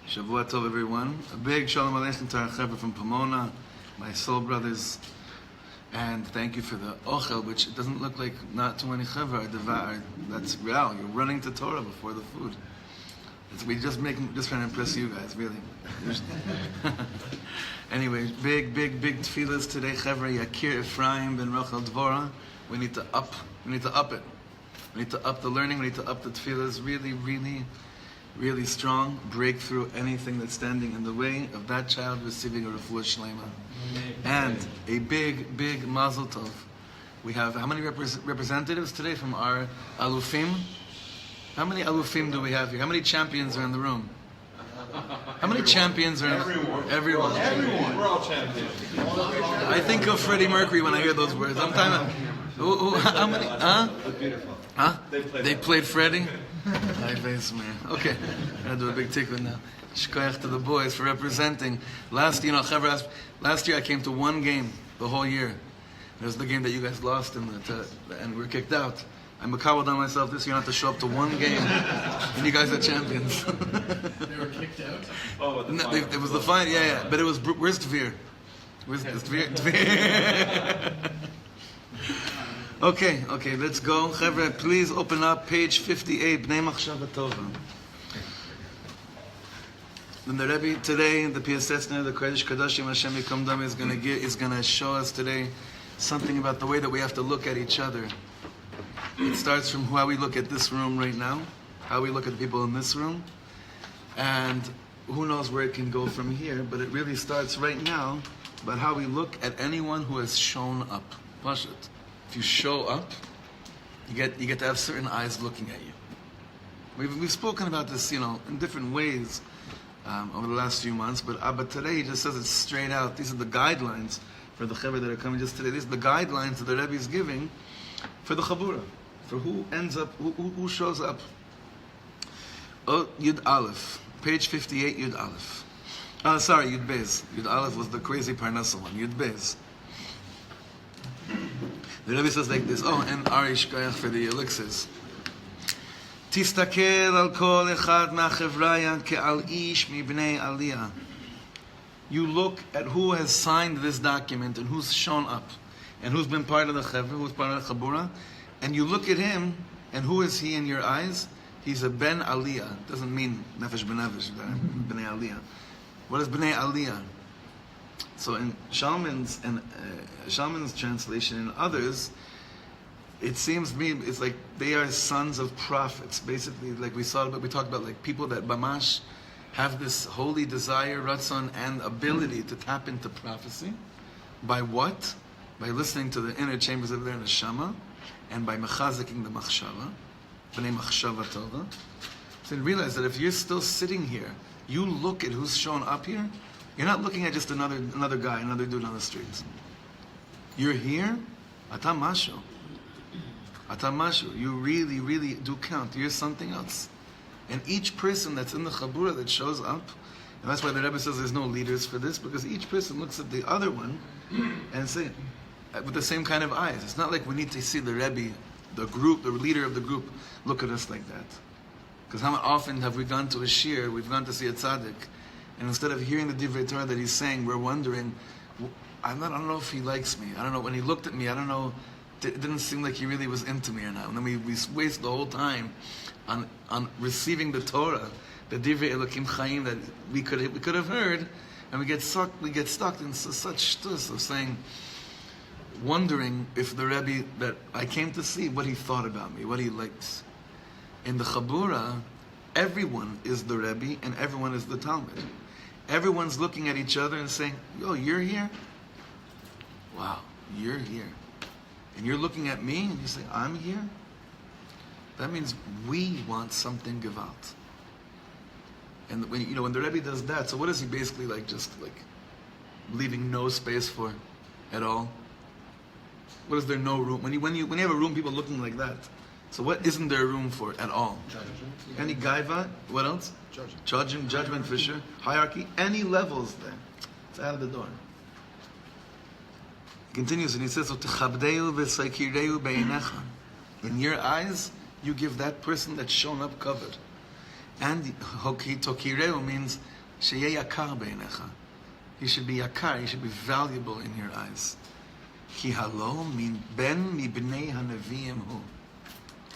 Shavua Tov, everyone. A big shalom aleichem to our Chevra from Pomona, my soul brothers. And thank you for the ochel, which it doesn't look like not too many Chevra are devar. That's real. You're running to Torah before the food. We just trying to impress you guys, really. Anyway, big tefillas today, Chevra. Yakir Ephraim ben Rachel Dvorah. We need to up it. We need to up the learning. We need to up the tefillas. Really strong. Break through anything that's standing in the way of that child receiving a refuah shlema. And a big mazel tov. We have how many representatives today from our alufim? How many alufim do we have here? How many champions are in the room? How many champions are in the room? Everyone. We're all champions. I think of Freddie Mercury when I hear those words. I'm talking about, how many? Huh? They played Freddie? I face me. Okay. I'm going to do a big tikkun now. Shkoyach to the boys for representing. Last year I came to one game the whole year. It was the game that you guys lost and we're kicked out. I'm makabel on myself this year not to show up to one game, and you guys are champions. They were kicked out? Oh, No, it was the fine, yeah. But it was, where's Tvir? Where's Tvir? Okay, let's go. Chevra, please open up page 58, Bnei Machshava Tova. Then the Rebbe today, the Piaseczner, the Kodesh Kodashim Hashem Yikom Dam is going to show us today something about the way that we have to look at each other. It starts from how we look at this room right now, how we look at people in this room, and who knows where it can go from here, but it really starts right now about how we look at anyone who has shown up. Pashut. If you show up, you get to have certain eyes looking at you. We've spoken about this, in different ways over the last few months, but today he just says it straight out. These are the guidelines for the Chevra that are coming just today. These are the guidelines that the Rebbe is giving for the Chabura, for who ends up, who shows up. Oh, Yud Aleph, page 58, Yud Aleph. Yud Bez. Yud Aleph was the crazy Parnasa one. Yud Bez. The Rebbe says like this. And Arish Gayach for the elixirs. Tistakel al kol echad ma'chevraya ke'al ish mibnei aliyah. You look at who has signed this document and who's shown up and who's been part of the Chevra, who's part of the Chabura, and you look at him, and who is he in your eyes? He's a Ben Aliyah. Doesn't mean Nefesh B'Nefesh, Bnei Aliyah. What is Bnei Aliyah? So in Shalman's translation and others, it seems to me it's like they are sons of prophets. Basically, like we talked about, like people that Bamash have this holy desire, ratzon, and ability to tap into prophecy. By what? By listening to the inner chambers of their neshama, and by mechaziking the Machshava, Bnei Machshava Tova. So you realize that if you're still sitting here, you look at who's shown up here, you're not looking at just another guy, another dude on the streets. You're here, Atam Mashu. Atam Mashu. You really, really do count. You're something else. And each person that's in the Chabura that shows up, and that's why the Rebbe says there's no leaders for this, because each person looks at the other one and say, with the same kind of eyes. It's not like we need to see the Rebbe, the group, the leader of the group, look at us like that. Because how often have we gone to a shir, we've gone to see a tzaddik, and instead of hearing the divrei Torah that he's saying, we're wondering, I don't know if he likes me. I don't know, when he looked at me, I don't know, it didn't seem like he really was into me or not. And then we waste the whole time on receiving the Torah, the divrei Elokim Chaim that we could have heard, and we get stuck in such shtus of saying, wondering if the Rebbe that I came to see, what he thought about me, what he likes. In the Chabura, everyone is the Rebbe and everyone is the Talmud. Everyone's looking at each other and saying, "Yo, you're here? Wow, you're here." And you're looking at me and you say, "I'm here?" That means we want something gewalt. And when the Rebbe does that, so what is he basically like? Just like leaving no space for at all? What is there no room? When you have a room, people looking like that. So what isn't there room for at all? Judgment. Any gaiva? What else? Judgment, Fisher, hierarchy, any levels there. It's out of the door. He continues and he says, in your eyes, you give that person that's shown up covered. And tokireu means sheyeh yakar beinecha. He should be yakar, he should be valuable in your eyes. Ki halo min ben mi bnei hanavim hu.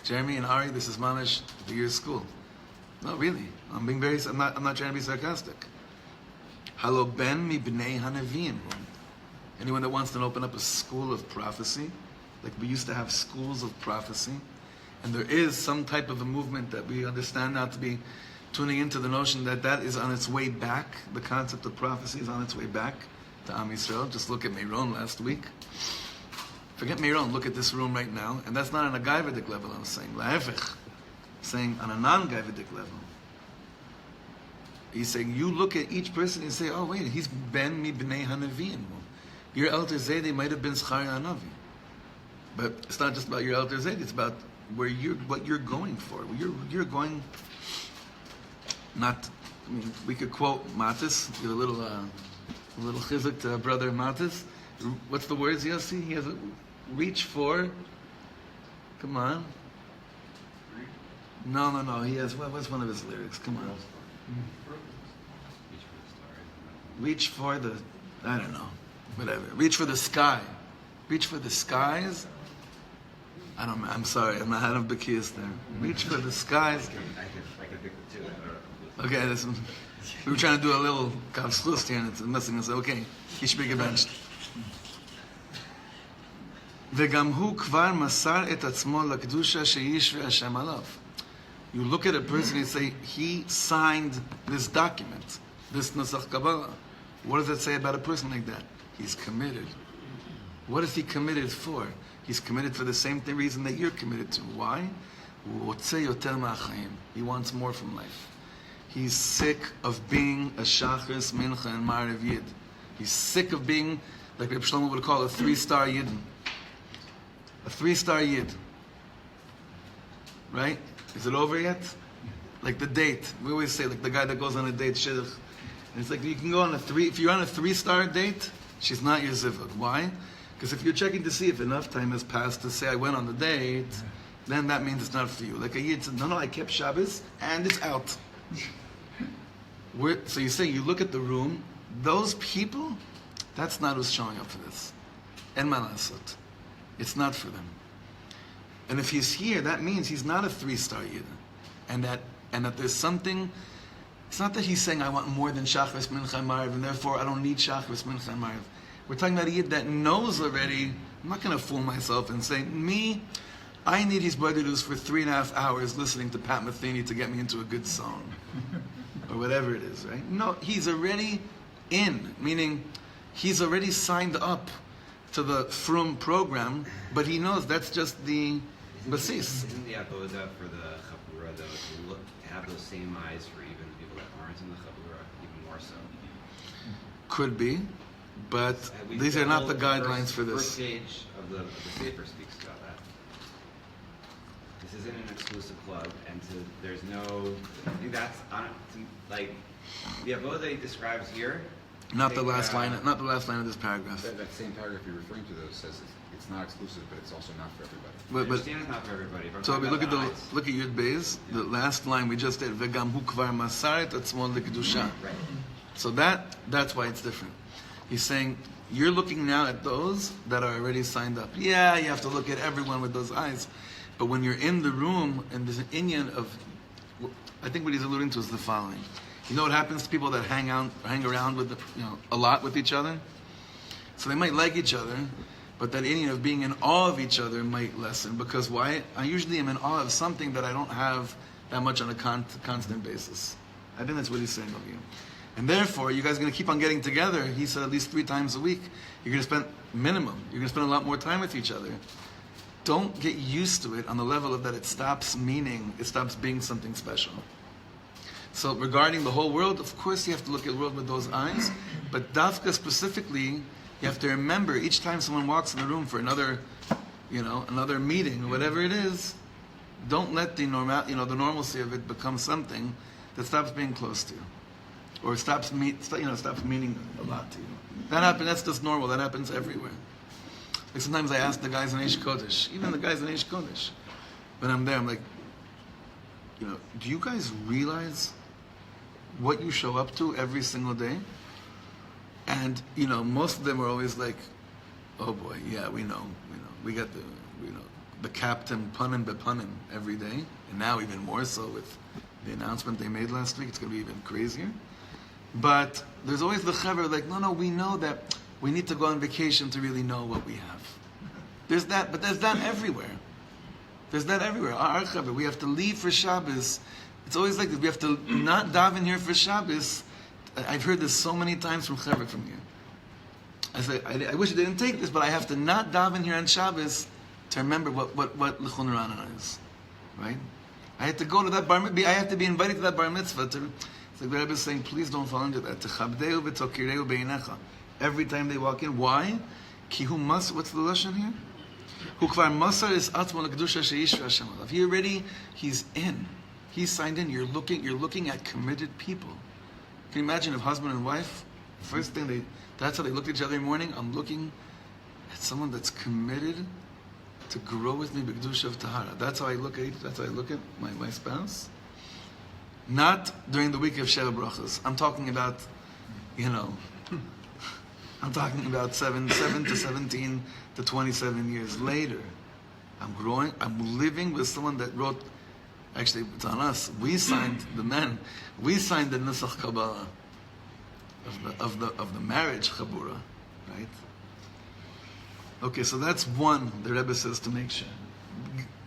Jeremy and Ari, this is mamish for your school. No, really. I'm not trying to be sarcastic. Halo ben mi bnei hanavim hu. Anyone that wants to open up a school of prophecy, like we used to have schools of prophecy, and there is some type of a movement that we understand now to be tuning into the notion that is on its way back. The concept of prophecy is on its way back to Am Yisrael. Just look at Meiron last week. Forget Meiron, look at this room right now. And that's not on a Gaivadik level, I'm saying. La'efech. Saying on a non-Gaivadik level. He's saying, you look at each person and say, oh wait, he's ben mi bnei hanavim. Your Elter Zayde might have been Zcharia Hanavi. But it's not just about your Elter Zayde, it's about what you're going for. You're going, we could quote Matis, give a little chizuk to brother Matis. What's the words, Yossi? He has a reach for, come on. No, he has, what's one of his lyrics? Come on. Reach for the, I don't know, whatever. Reach for the sky. Reach for the skies. I'm sorry, I'm not out of Bakiyas there. Reach for the skies. Okay, we were trying to do a little kavslust here and it's messing us. Okay, he should be benched. וגם הוא כבר מסר את עצמו לקדושה שישרה השם עליו. You look at a person and say, he signed this document, this Nasach Kabbalah. What does it say about a person like that? He's committed. What is he committed for? He's committed for the same reason that you're committed to. Why? He wants more from life. He's sick of being a Shachris, Mincha, and Ma'ariv Yid. He's sick of being, like Rabbi Shlomo would call, a 3-star Yid. A 3-star Yid. Right? Is it over yet? Like the date. We always say, like the guy that goes on a date, Shidduch. And it's like, you can go on if you're on a 3-star date, she's not your zivug. Why? Because if you're checking to see if enough time has passed to say I went on the date, then that means it's not for you. Like a Yid said, no, I kept Shabbos, and it's out. So you say, you look at the room, those people, that's not who's showing up for this. En malasot. It's not for them. And if he's here, that means he's not a 3-star Yid. And that there's something, it's not that he's saying, I want more than Shachris, Mincha, and Ma'ariv, and therefore I don't need Shachris, Mincha, and Ma'ariv. We're talking about a Yid that knows already, I'm not going to fool myself and say, I need his brothers for 3.5 hours listening to Pat Metheny to get me into a good song. Or whatever it is, right? No, he's already in, meaning he's already signed up to the Frum program, but he knows that's just the basis. Isn't the avoda for the Chabura, though, to have those same eyes for even the people that aren't in the Chabura, even more so? Could be, but these are not the guidelines for this. The first stage of the Sefer speaks about that. This isn't an exclusive club, and there's no. I think that's like the avoda he describes here. Not the last line. Not the last line of this paragraph. That same paragraph you're referring to, though, says it's not exclusive, but it's also not for everybody. I understand it's not for everybody. But So we look at Yud Beis, the last line we just did. V'gam hu kvar masaret atzmo lekdusha. Right. So that's why it's different. He's saying you're looking now at those that are already signed up. Yeah, you have to look at everyone with those eyes, but when you're in the room and there's an inyan of, I think what he's alluding to is the following. You know what happens to people that hang around with a lot with each other? So they might like each other, but that inyan of being in awe of each other might lessen. Because why? I usually am in awe of something that I don't have that much on a constant basis. I think that's what he's saying over here. And therefore, you guys are going to keep on getting together, he said, at least 3 times a week. You're going to spend, minimum, you're going to spend a lot more time with each other. Don't get used to it on the level of that it stops being something special. So regarding the whole world, of course you have to look at the world with those eyes, but Dafka specifically, you have to remember each time someone walks in the room for another meeting or whatever it is, don't let the normalcy of it become something that stops being close to you, or stops meaning a lot to you. That happens. That's just normal. That happens everywhere. Like sometimes I ask the guys in Eish Kodesh, even the guys in Eish Kodesh, when I'm there, I'm like, do you guys realize what you show up to every single day? And most of them are always like, oh boy, yeah, we know, we got the captain punim bepunim every day, and now even more so with the announcement they made last week. It's going to be even crazier. But there's always the chaver like, no, we know that we need to go on vacation to really know what we have. There's that, but there's that everywhere. There's that everywhere. Our chaver, we have to leave for Shabbos. It's always like this. We have to not daven here for Shabbos. I've heard this so many times from chaver from here. I say, I wish I didn't take this, but I have to not daven here on Shabbos to remember what L'chon Ranana is, right? I had to go to that bar mitzvah. I have to be invited to that bar mitzvah. It's like the Rebbe is saying, please don't fall into that. Techabdeu v'tokireu beinecha. Every time they walk in, why? Ki hu mas. What's the lesson here? Hu kvar masar is atmo l'kedusha sheishra Hashem alav. He's in. He's signed in. You're looking at committed people. Can you imagine if husband and wife, first thing that's how they look at each other in the morning? I'm looking at someone that's committed to grow with me b'kedusha of tahara. That's how I look at my spouse. Not during the week of Sheva Brachos. I'm talking about, I'm talking about 7 to 17 to 27 years later. I'm growing. I'm living with someone that wrote. Actually, it's on us. We signed the Nusach Kabbalah of the marriage Chabura, right? Okay, so that's one. The Rebbe says to make sure.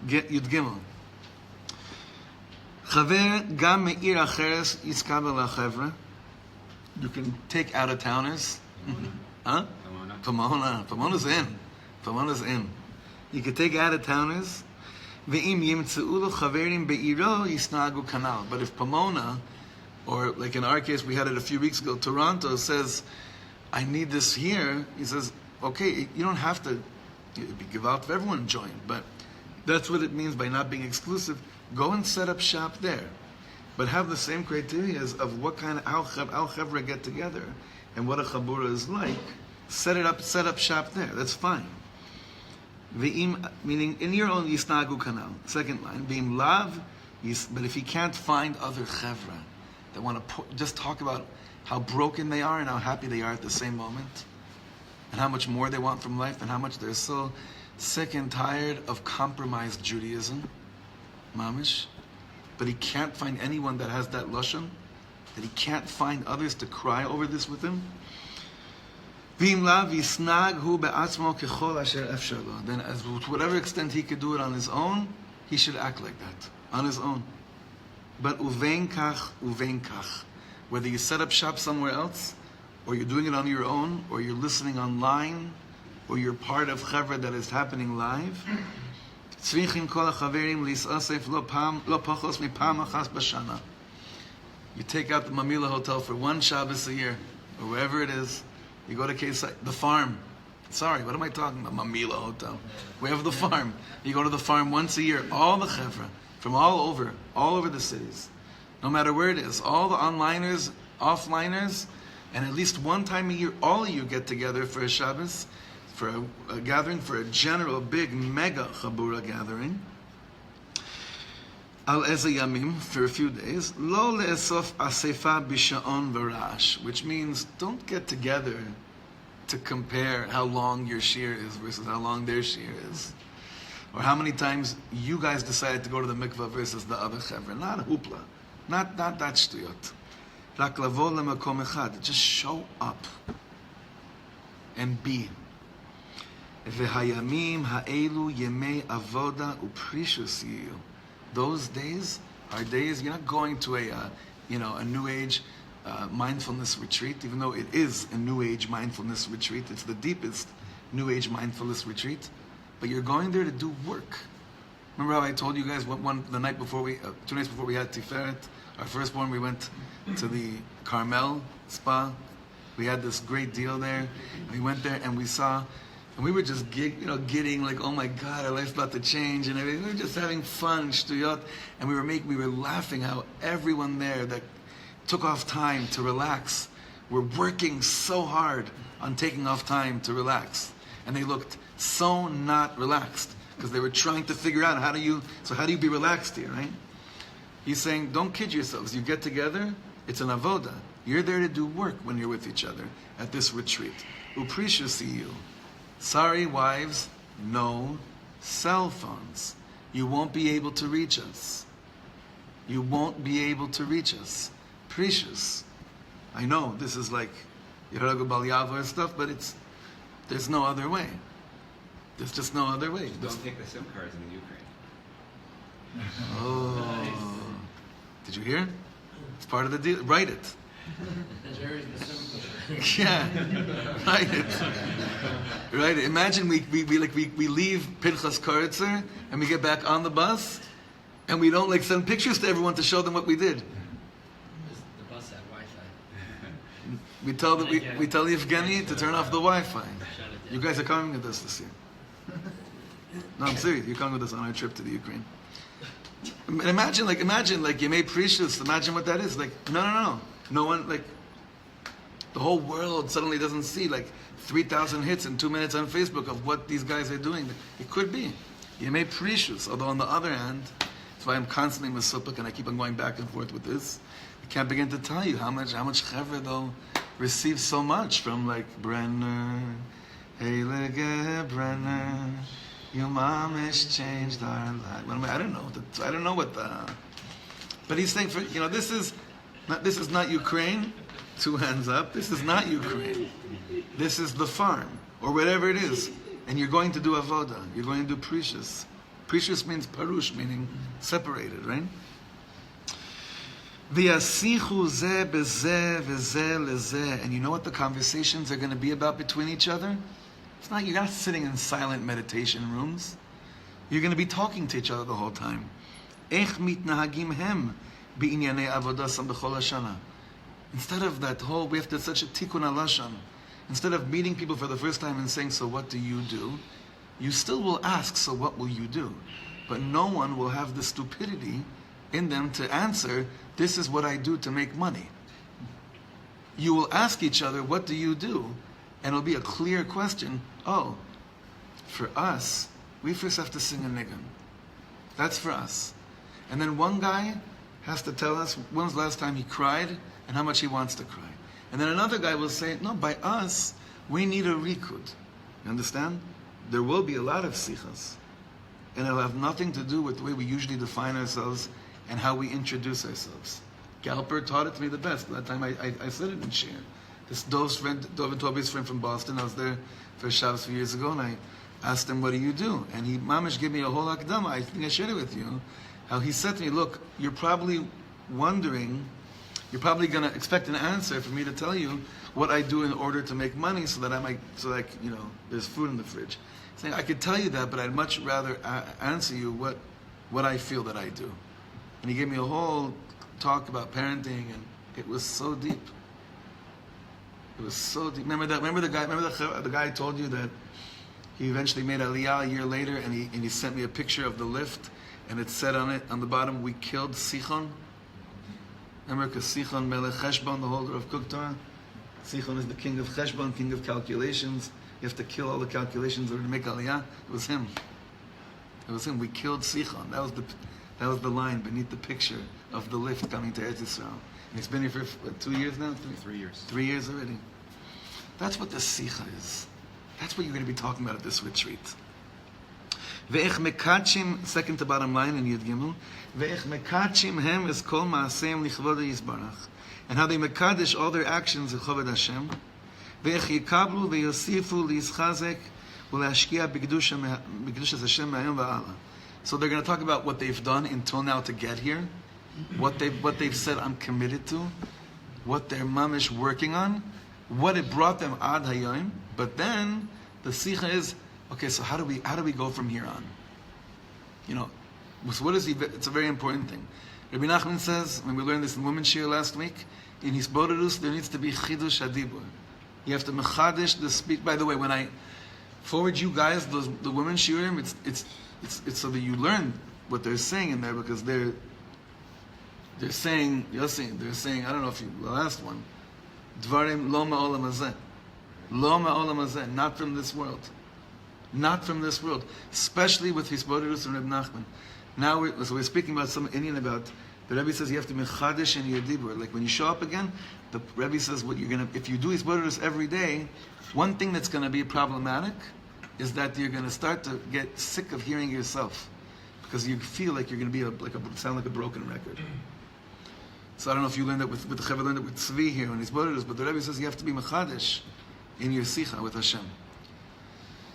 Get Yud Gimel. Chaver gam me'ir acheres yiskabel la'chevra. You can take out-of-towners. Huh? I want Pomona's in. Pomona's in. You could take out-of-towners. Ve'im yimtzeu lo chaverim be'iro yisnagu kanal. But if Pomona, or like in our case, we had it a few weeks ago, Toronto says, I need this here. He says, okay, you don't have to give out to everyone join, but that's what it means by not being exclusive. Go and set up shop there, but have the same criteria of what kind of how chevra get together and what a chabura is like. Set up shop there. That's fine. Ve'im, meaning in your own yisnagu kanal. Second line, ve'im lav, but if you can't find other chevra that want to just talk about how broken they are and how happy they are at the same moment, and how much more they want from life, and how much they're so sick and tired of compromised Judaism, mamish, but he can't find anyone that has that lashon, that he can't find others to cry over this with him. Then, as to whatever extent he could do it on his own, he should act like that, on his own. But uvein kach, whether you set up shop somewhere else, or you're doing it on your own, or you're listening online, or you're part of chevra that is happening live, you take out the Mamila Hotel for one Shabbos a year, or wherever it is. You go to the farm. Sorry, what am I talking about? Mamila Hotel. We have the farm. You go to the farm once a year. All the chevra from all over the cities, no matter where it is. All the onliners, offliners, and at least one time a year, all of you get together for a Shabbos, for a gathering, for a general, big, mega chabura gathering. Al eze yamim, for a few days. Lo le'esof asefa b'sha'on v'rash, which means don't get together to compare how long your shir is versus how long their shir is, or how many times you guys decided to go to the mikvah versus the other chevra. Not hoopla, not that shtuyot. Rak lavo lemakom echad. Just show up and be. V'hayamim ha'elu yemei avoda u'prishus yiyu. Those days are days. You're not going to a New Age mindfulness retreat, even though it is a New Age mindfulness retreat. It's the deepest New Age mindfulness retreat. But you're going there to do work. Remember how I told you guys the night before 2 nights before we had Tiferet, our firstborn, we went to the Carmel spa. We had this great deal there. We went there and we saw. And we were just gidding like, oh my God, our life's about to change and everything. We were just having fun, shtuyot, and we were laughing how everyone there that took off time to relax were working so hard on taking off time to relax, and they looked so not relaxed because they were trying to figure out how do you be relaxed here, right? He's saying, don't kid yourselves. You get together, it's an avoda. You're there to do work when you're with each other at this retreat. Uprisha see you. Sorry, wives, no cell phones. You won't be able to reach us. You won't be able to reach us. Precious. I know this is like Yeragu Bal Yavo stuff, but there's no other way. There's just no other way. Don't take the SIM cards in the Ukraine. Oh. Did you hear? It's part of the deal. Write it. Jerry's the simple. Yeah, write it. Right. Imagine we leave Pinchas Koritzer and we get back on the bus and we don't send pictures to everyone to show them what we did. The bus had Wi-Fi. We tell Yevgeny to turn off the Wi-Fi. You guys are coming with us this year. No, I'm serious. You're coming with us on our trip to the Ukraine. Imagine Yemei Precious. Imagine what that is. No one, the whole world suddenly doesn't see 3,000 hits in 2 minutes on Facebook of what these guys are doing. It could be. Yemei Precious. Although on the other hand, that's why I'm constantly mesupik and I keep on going back and forth with this. I can't begin to tell you how much chevra they'll receive so much from Brenner, hey Brenner, your mom has changed our life. I don't know what the. But he's saying this is not Ukraine. 2 hands up. This is not Ukraine. This is the farm or whatever it is, and you're going to do avoda. You're going to do precious. Precious means parush, meaning separated, right? V'yasichu zeh bezeh v'zeh lezeh. And you know what the conversations are going to be about between each other? You're not sitting in silent meditation rooms. You're going to be talking to each other the whole time. Ech mitnahagim hem b'inyanei avodasam b'chol hashana. Instead of that whole, we have to such a tikkun alashon. Instead of meeting people for the first time and saying, so what do you do? You still will ask, so what will you do? But no one will have the stupidity in them to answer, this is what I do to make money. You will ask each other, what do you do? And it'll be a clear question. Oh, for us, we first have to sing a niggun. That's for us. And then one guy has to tell us when's the last time he cried and how much he wants to cry. And then another guy will say, no, by us, we need a rikud. You understand? There will be a lot of sichas. And it'll have nothing to do with the way we usually define ourselves and how we introduce ourselves. Galper taught it to me the best. That time I said it in Shir. This Dov and Toby's friend from Boston, I was there for Shabbos a few years ago, and I asked him, what do you do? And he, mamish, gave me a whole akdama. I think I shared it with you. How he said to me, look, you're probably wondering, you're probably going to expect an answer for me to tell you what I do in order to make money so that there's food in the fridge. Saying, I could tell you that, but I'd much rather answer you what I feel that I do. And he gave me a whole talk about parenting, and it was so deep. It was so deep. Remember the guy I told you that he eventually made Aliyah a year later, and he sent me a picture of the lift, and it said on the bottom, we killed Sichon. Remember, because Sichon Melech Cheshbon, the holder of Kuk Torah. Sichon is the king of Cheshbon, king of calculations. You have to kill all the calculations in order to make Aliyah. It was him. It was him. We killed Sichon. That was the line beneath the picture of the lift coming to Eretz Yisrael. And he's been here for 2 years now? 3 years. 3 years already. That's what the Sicha is. That's what you're going to be talking about at this retreat. Ve'ech mekachim, second to bottom line in Yud Gimel. Ve'ech mekachim hem es kol ma'aseim lichvod Yisbarach. And how they mekadesh all their actions lichoved Hashem. Ve'ech yikablu ve'yosifu li'yischazek u'le'ashkia b'kedushas Hashem ma'ayom va'ala. So they're going to talk about what they've done until now to get here, what they've said I'm committed to, what they're mamish working on, what it brought them ad hayom. But then the sicha is, okay, so how do we go from here on? So what is it's a very important thing. Rabbi Nachman says, when we learned this in Women's Shir last week, in his Bodorus there needs to be chidush hadibur. You have to mechadish the speech. By the way, when I forward you guys the Women's Shirim, it's so that you learn what they're saying in there, because they're saying, I don't know if the last one, Dvarim lo ma'olam hazeh. Lo ma'olam hazeh, not from this world. Not from this world. Especially with Hisbodorus and Reb Nachman. Now we're speaking about some Indian about, the Rebbe says you have to mechadish in your dibur. Like when you show up again, the Rebbe says if you do Hisbodorus every day, one thing that's going to be problematic is that you're going to start to get sick of hearing yourself, because you feel like you're going to be sound like a broken record. So I don't know if you learned that with the Chaver learned it with Tzvi here when he's Bodorus, but the Rebbe says you have to be mechadish in your sicha with Hashem.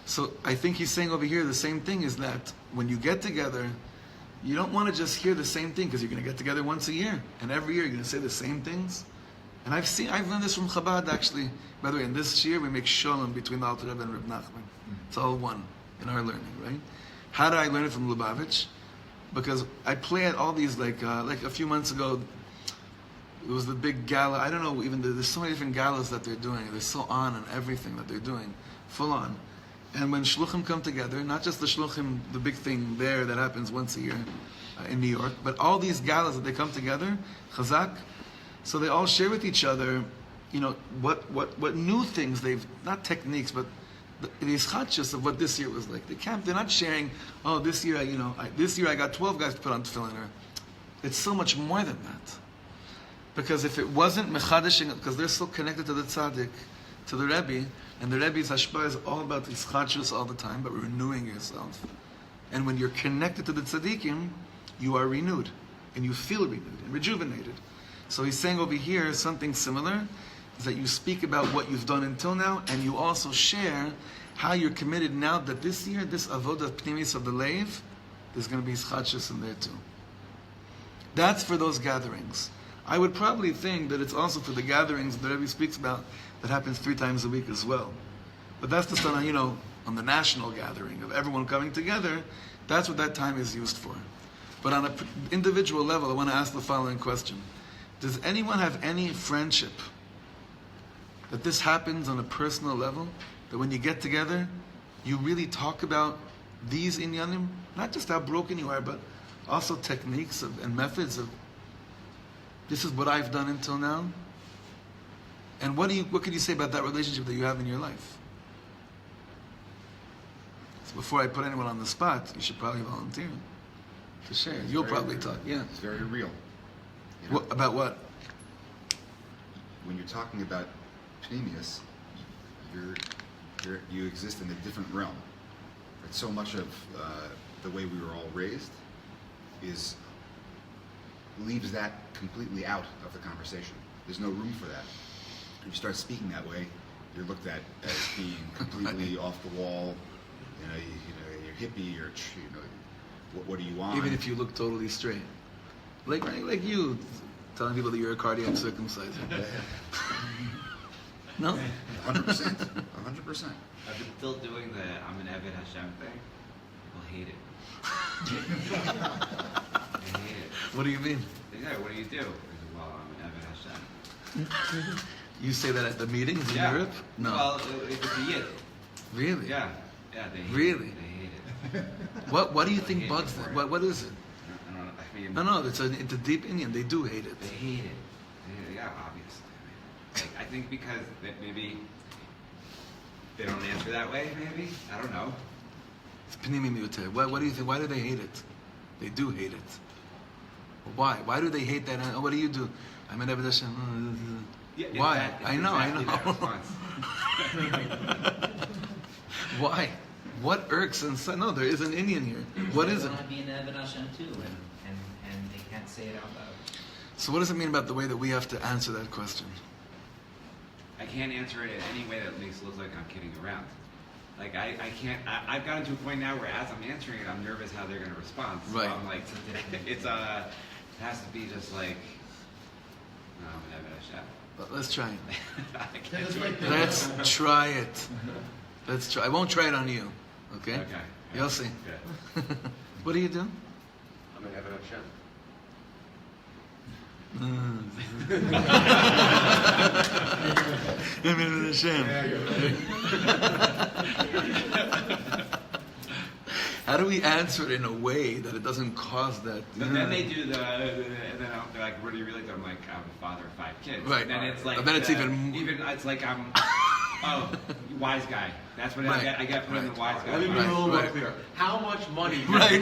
So I think he's saying over here the same thing, is that when you get together, you don't want to just hear the same thing, because you're going to get together once a year, and every year you're going to say the same things. And I've learned this from Chabad actually. By the way, in this year we make shalom between the Alter Rebbe and Reb Nachman. It's all one in our learning, right? How did I learn it from Lubavitch? Because I play at all these, like a few months ago, it was the big gala. I don't know, there's so many different galas that they're doing. They're so on everything that they're doing, full on. And when shluchim come together, not just the shluchim, the big thing there that happens once a year in New York, but all these galas that they come together, chazak, so they all share with each other, what new things they've, not techniques, but the ischatshus of what this year was like. They're not sharing, this year I got 12 guys to put on tefillin. It's so much more than that. Because if it wasn't mechadishing, because they're so connected to the tzaddik, to the Rebbe, and the Rebbe's hashpah is all about ischatshus all the time, but renewing yourself. And when you're connected to the tzaddikim, you are renewed, and you feel renewed and rejuvenated. So he's saying over here something similar, is that you speak about what you've done until now, and you also share how you're committed now that this year, this avodah pnimis of the leiv, there's going to be ischatshus in there too. That's for those gatherings. I would probably think that it's also for the gatherings that Rabbi speaks about that happens 3 times a week as well. But that's just on, on the national gathering of everyone coming together. That's what that time is used for. But on an individual level, I want to ask the following question. Does anyone have any friendship that this happens on a personal level? That when you get together, you really talk about these inyanim? Not just how broken you are, but also techniques and methods of, this is what I've done until now. And what could you say about that relationship that you have in your life? So before I put anyone on the spot, you should probably volunteer to share. You'll probably talk. Yeah. It's very real. About what? When you're talking about Pneumius, you exist in a different realm. But so much of the way we were all raised leaves that completely out of the conversation. There's no room for that. When you start speaking that way, you're looked at as being completely off the wall. You're hippie, or what do you want? Even if you look totally straight, like you telling people that you're a cardiac circumciser. No, 100%, 100%. I've been still doing the I'm an Eved Hashem thing. People hate it. They hate it. What do you mean? They say, what do you do? I say, well, I'm an Eved Hashem. You say that at the meetings in Europe? No. Well, it's a yid. Really? Yeah, they hate it. Really? They hate it. What do you They think hate bugs it for them? it. What is it? I don't know. I mean, No, it's a deep Indian. They do hate it. they hate it. Yeah, obviously. I think because that maybe they don't answer that way, maybe? I don't know. It's Pnimi Miute. What do you think? Why do they hate it? They do hate it. Why? Why do they hate that? What do you do? I'm an Eved Hashem. Yeah, Why? I know. that response. Why? What irks and no, there is an Indian here. What is They it? want to be an Eved Hashem too, and they can't say it out loud. So what does it mean about the way that we have to answer that question? I can't answer it in any way that makes it look like I'm kidding around. Like, I can't, I've gotten to a point now where as I'm answering it, I'm nervous how they're going to respond. So Right. I'm like, it has to be just like, no, I'm an Eved Hashem. Let's try it. I can't do it. Let's try it. Let's try. I won't try it on you. Okay? Okay. You'll see. Good. What do you do? I'm an Eved Hashem. How do we answer it in a way that it doesn't cause that? But then they do and then they're like, what do you really do? I'm like, I'm a father of 5 kids. Right. And then it's like, And then it's even it's like I'm, wise guy. That's what Right. I get put in the wise guy. Let me be a box. little more Right. clear. How much money? Right.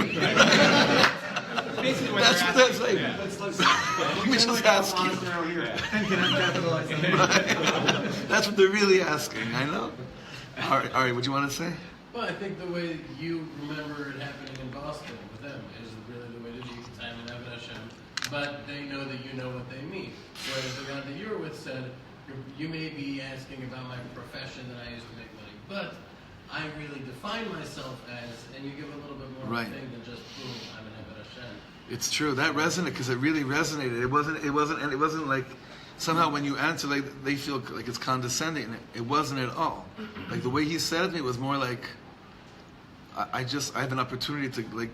Basically what That's they're what that's asking. like. Yeah. Let me just ask you. That's what they're really asking. I know. Ari, what do you want to say? Well, I think the way you remember it happening in Boston with them is really the way to be Simon Eved Hashem. But they know that you know what they mean. Whereas the guy that you were with said, you may be asking about my profession that I used to make money, but I really define myself as, and you give a little bit more Right. of a thing than just, boom, I'm an Eved Hashem. It's true. That resonated because it really resonated. It wasn't like somehow when you answer like they feel like it's condescending. It wasn't at all. Like the way he said it to me was more like I have an opportunity to like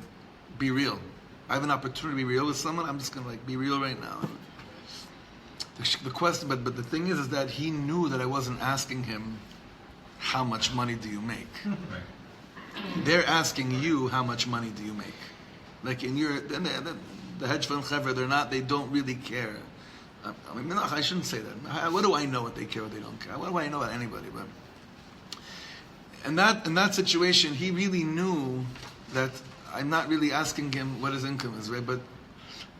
be real. I have an opportunity to be real with someone. I'm just gonna like be real right now. The question, but the thing is that he knew that I wasn't asking him how much money do you make. They're asking you how much money do you make. Like in your the hedge fund chevra, they don't really care. I mean, no, I shouldn't say that. What do I know what they care or they don't care? What do I know about anybody? But in that situation, he really knew that I'm not really asking him what his income is, right? But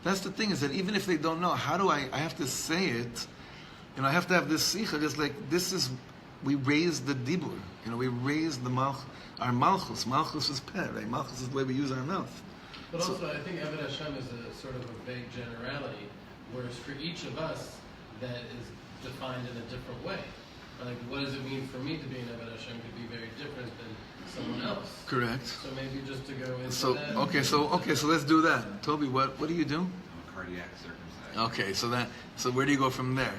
that's the thing is that even if they don't know, how do I have to say it? I have to have this sikha, just like this is, we raise the dibur. We raise the our malchus. Malchus is peh, right? Malchus is the way we use our mouth. But also, I think Eved Hashem is a sort of a vague generality, whereas for each of us, that is defined in a different way. Like, what does it mean for me to be an Eved Hashem could be very different than someone else. Correct. So maybe just to go into So that. okay, so let's do that. Toby, what do you do? I'm a cardiac circumcised. Okay, so where do you go from there?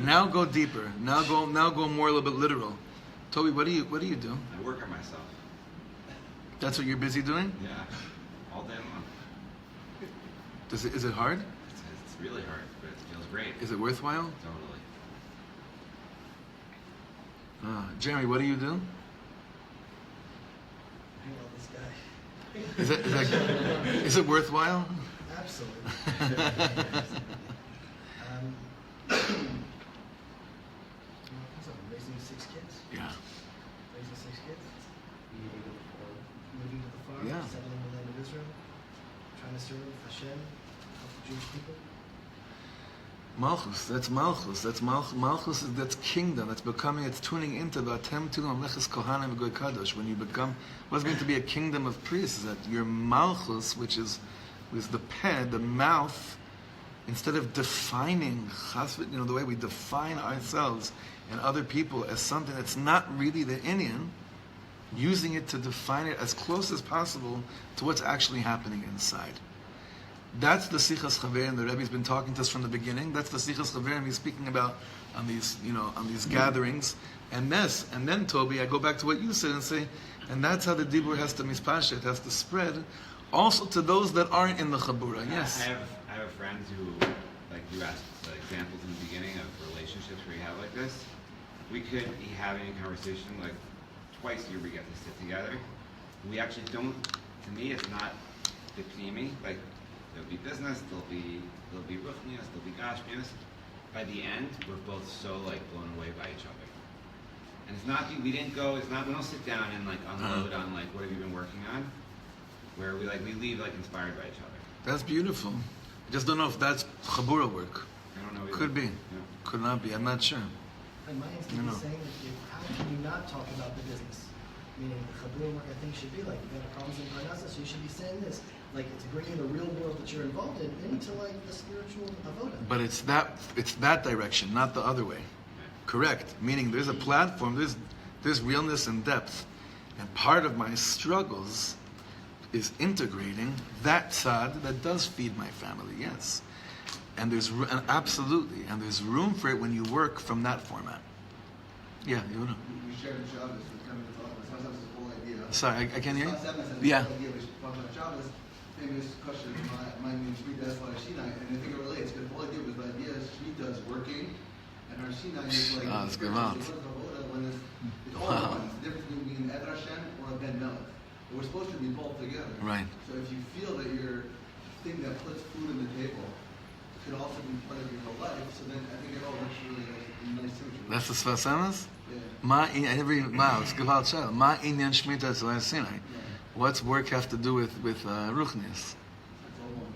Now go deeper. Now go more a little bit literal. Toby, what do you do? I work on myself. That's what you're busy doing? Yeah, all day long. Is it hard? It's really hard, but it feels great. Is it worthwhile? Totally. Jeremy, what do you do? Hang on, this guy. Is it worthwhile? Absolutely. Raising 6 kids. Yeah. Raising 6 kids. Moving to the farm. Yeah. Settling in the land of Israel. Trying to serve Hashem, help the Jewish people. Malchus, that's Malchus. Malchus, that's kingdom. That's becoming, it's tuning into the Atem Tu Mamlechas Kohanim V'Goy Kadosh. When you become, what's going to be a kingdom of priests is that your Malchus, which is the ped, the mouth, instead of defining the way we define ourselves and other people as something that's not really the Indian, using it to define it as close as possible to what's actually happening inside. That's the Sichas Chaverim the Rebbe's been talking to us from the beginning. That's the Sichas Chaverim he's speaking about on these gatherings. And then Toby, I go back to what you said and say, and that's how the Dibur has to mispasha, it has to spread, also to those that aren't in the Chabura. Yes. I have friends who, like you asked examples in the beginning of relationships where you have like this. We could be having a conversation like twice a year we get to sit together. We actually don't, to me it's not the pnimi, like there'll be business, there'll be ruchnias, there'll be gashmias. By the end, we're both so like blown away by each other. And we don't sit down and like unload on like what have you been working on, where we leave like inspired by each other. That's beautiful. I just don't know if that's Chabura work. I don't know either. Could be. Yeah. Could not be. I'm not sure. And my instinct is saying that how can you not talk about the business? Meaning the Chabura work I think should be like, you got problems in Parnasa, so you should be saying this. Like it's bringing the real world that you're involved in into like the spiritual avoda. But it's that direction, not the other way. Correct. Meaning there's a platform, there's realness and depth. And part of my struggles is integrating that side that does feed my family, yes. And absolutely, and there's room for it when you work from that format. Yeah, you know. We shared the Shabbos with coming to talk about. Sometimes it's the whole idea. Sorry, I can't hear you. Yeah. Yeah. The whole idea was talking about Shabbos. Famous question, my name is Shmita, that's why Sinai, and I think it relates, because the whole idea was the idea is Shmita is working, and our Sinai is like, that's good amount. It's all one. It's the difference between being Ed Hashem or a Ben Melech. We're supposed to be both together. Right. So if you feel that your thing that puts food on the table could also be part of your whole life, so then I think it all works really nice symmetry. That's the Sfas Emes? Yeah. It's Gewalt Shel. Ma inyan Shmita Tzvay Sinai. What's work have to do with Ruchnias? It's all one.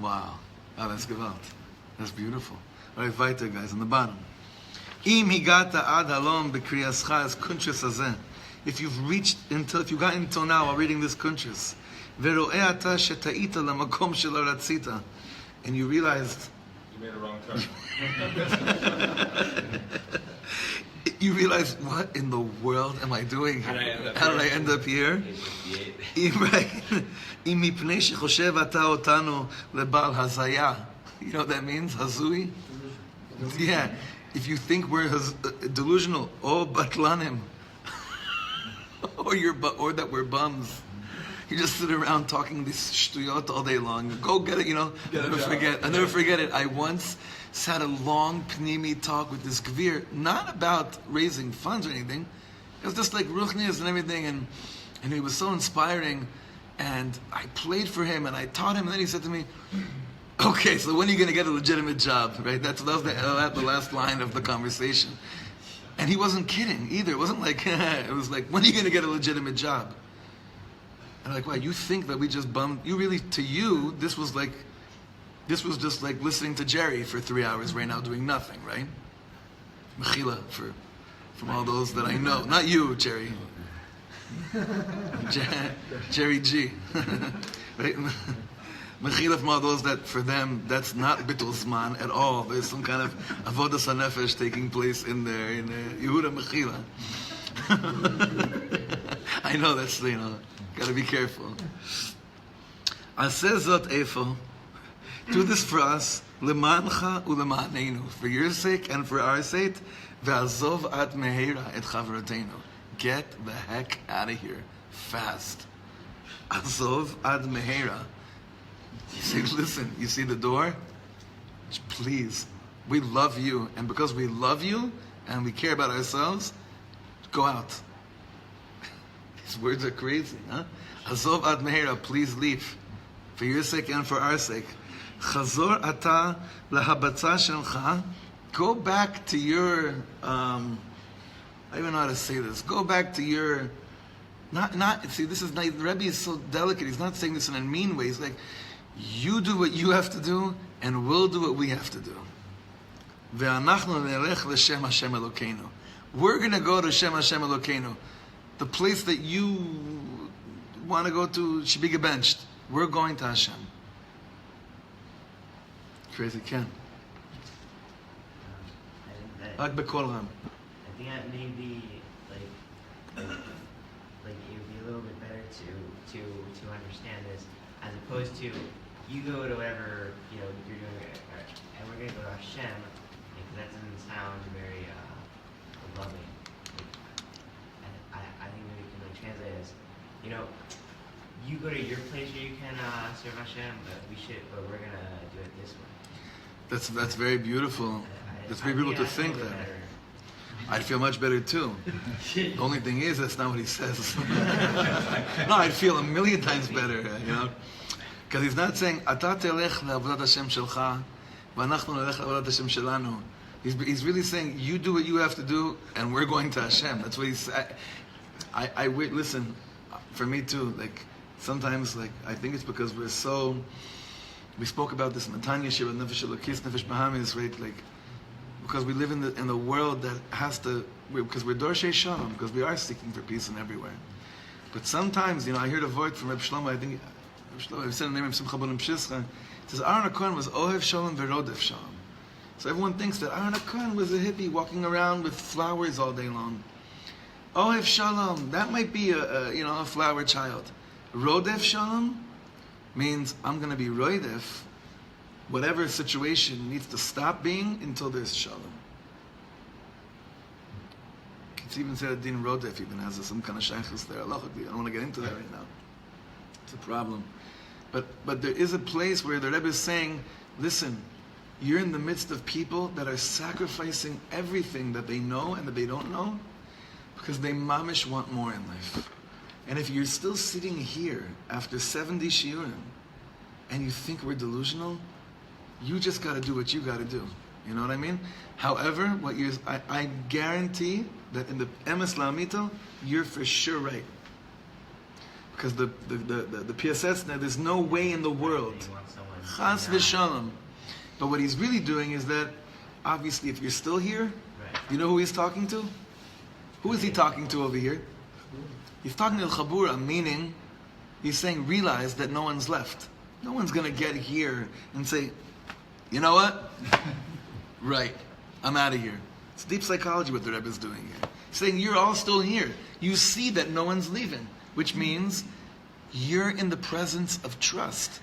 Wow. Oh, that's Gewalt. That's beautiful. All right, weiter, guys, on the bottom. Im higata ad halom b'kriyascha es kuntres hazeh. If you've gotten until now while reading this kuntres, vero'eh ata sheta'ita lamakom shelo ratzita, and you realized you made a wrong turn. you realize, what in the world am I doing? How did I end up here? Right. Im mipnei shechoshev ata otanu lebal hazaya. You know what that means? Hazui? Yeah. If you think we're delusional, batlanim, or that we're bums, you just sit around talking this shtuyot all day long. Go get it, I'll never forget it. I once sat a long pnimi talk with this gvir, not about raising funds or anything. It was just like ruchnias and everything, and he was so inspiring. And I played for him, and I taught him, and then he said to me, okay, so when are you going to get a legitimate job, right? That was the last line of the conversation. And he wasn't kidding either. It wasn't like, it was like, when are you going to get a legitimate job? And I'm like, wow, you think that we just bummed, to you, this was just like listening to Jerry for 3 hours right now doing nothing, right? Mechila, from all those that I know. Not you, Jerry. Jerry G. Right? Mechila from all those that, for them, that's not bittul zman at all. There's some kind of avodas hanefesh taking place in there, in Yehuda Mechila. I know that's, gotta be careful. Aseh zot efo. Do this for us, lemancha ulemanenu, for your sake and for our sake. Ve'azov ad meheira et chavrotenu. Get the heck out of here fast. Azov ad meheira. You say, listen, you see the door? Please, we love you, and because we love you and we care about ourselves, go out. These words are crazy, huh? Azov ad meheira, please leave, for your sake and for our sake. Chazor ata lahabatza shelcha. Go back to your, I don't even know how to say this. Go back to your, see, this is not, the Rabbi is so delicate. He's not saying this in a mean way. He's like, you do what you have to do, and we'll do what we have to do. Ve'anachnu nelech l'shem Hashem Elokeinu. We're going to go to Shem Hashem Elokeinu. The place that you want to go to should be gebenched. We're going to Hashem. Crazy Ken. I think that maybe like it would be a little bit better to understand this, as opposed to you go to whatever you're doing, and we're gonna go to Hashem, because that doesn't sound very loving. And I think maybe we can translate it as, you go to your place where you can serve Hashem, but we're gonna do it this way. That's very beautiful. It's very beautiful to think that. I'd feel much better too. The only thing is, that's not what he says. No, I'd feel a million times better, because he's not saying "Ata telech le'avodat Hashem shelcha, v'anachnu nelech le'avodat Hashem shelanu." He's really saying, you do what you have to do, and we're going to Hashem. That's what he's saying. I listen. For me too. Sometimes, I think it's because we're so. We spoke about this in the Tanya Shir, Nefesh Elokis, Nefesh Bahamis, right? Because we live in the world that has to, because we're Dorshei Shalom, because we are seeking for peace in everywhere. But sometimes, I heard a word from Reb Shlomo, I think, Reb Shlomo, I said the name of Simcha Bonim Shischa, it says, Aaron HaKohen was Ohev Shalom Verodef Shalom. So everyone thinks that Aaron HaKohen was a hippie walking around with flowers all day long. Ohev Shalom, that might be a flower child. Rodef Shalom means I'm going to be roidef. Whatever situation needs to stop being until there's shalom. It's even said that Din Rodef even has some kind of shaykhus there. I don't want to get into that right now. It's a problem. But there is a place where the Rebbe is saying, listen, you're in the midst of people that are sacrificing everything that they know and that they don't know because they mamish want more in life. And if you're still sitting here after 70 shiurim and you think we're delusional, you just got to do what you got to do. You know what I mean? However, I guarantee that in the emes la'amito, you're for sure right. Because the PSS, there's no way in the world. Chas v'shalom. But what he's really doing is that, obviously, if you're still here, you know who he's talking to? Who is he talking to over here? He's talking to Chabura, meaning he's saying, realize that no one's left. No one's going to get here and say, you know what? Right, I'm out of here. It's deep psychology what the Rebbe is doing here. He's saying, you're all still here. You see that no one's leaving, which means you're in the presence of trust.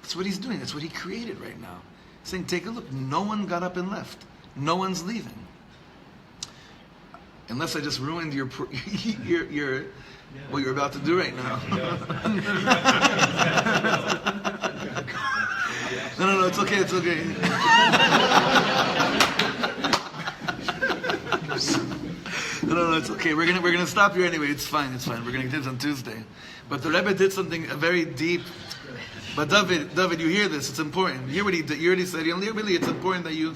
That's what he's doing. That's what he created right now. He's saying, take a look. No one got up and left. No one's leaving. Unless I just ruined your what you're about to do right now. No, it's okay. It's okay. No, it's okay. We're gonna stop here anyway. It's fine. We're gonna do this on Tuesday. But the Rebbe did something very deep. But David, you hear this. It's important. You hear what he did. You already said. Really, it's important that you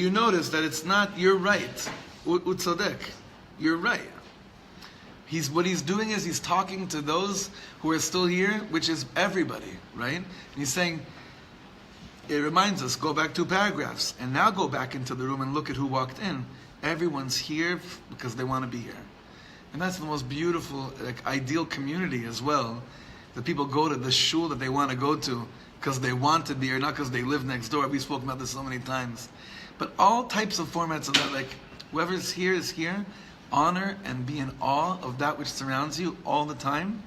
notice that it's not you're right. Utzodek, you're right. What he's doing is he's talking to those who are still here, which is everybody, right? And he's saying, it reminds us, go back 2 paragraphs, and now go back into the room and look at who walked in. Everyone's here because they want to be here. And that's the most beautiful, ideal community as well. That people go to the shul that they want to go to because they want to be here, not because they live next door. We've spoken about this so many times. But all types of formats of that, whoever's here is here. Honor and be in awe of that which surrounds you all the time.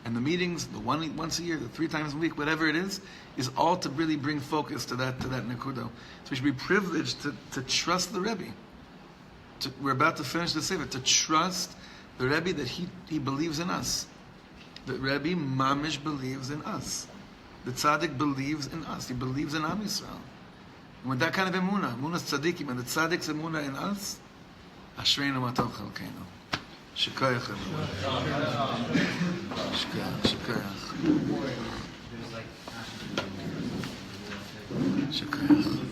And the meetings, the once a year, the 3 times a week, whatever it is all to really bring focus to that nekudo. So we should be privileged to trust the Rebbe. We're about to finish the sefer. To trust the Rebbe that he believes in us. The Rebbe mamish believes in us. The tzaddik believes in us. He believes in Am Yisrael. And with that kind of emunah tzaddikim, and the tzaddik's emunah in us, ashreinu ma tov chalkeinu. Shekayach everyone. Shekayach. Shekayach.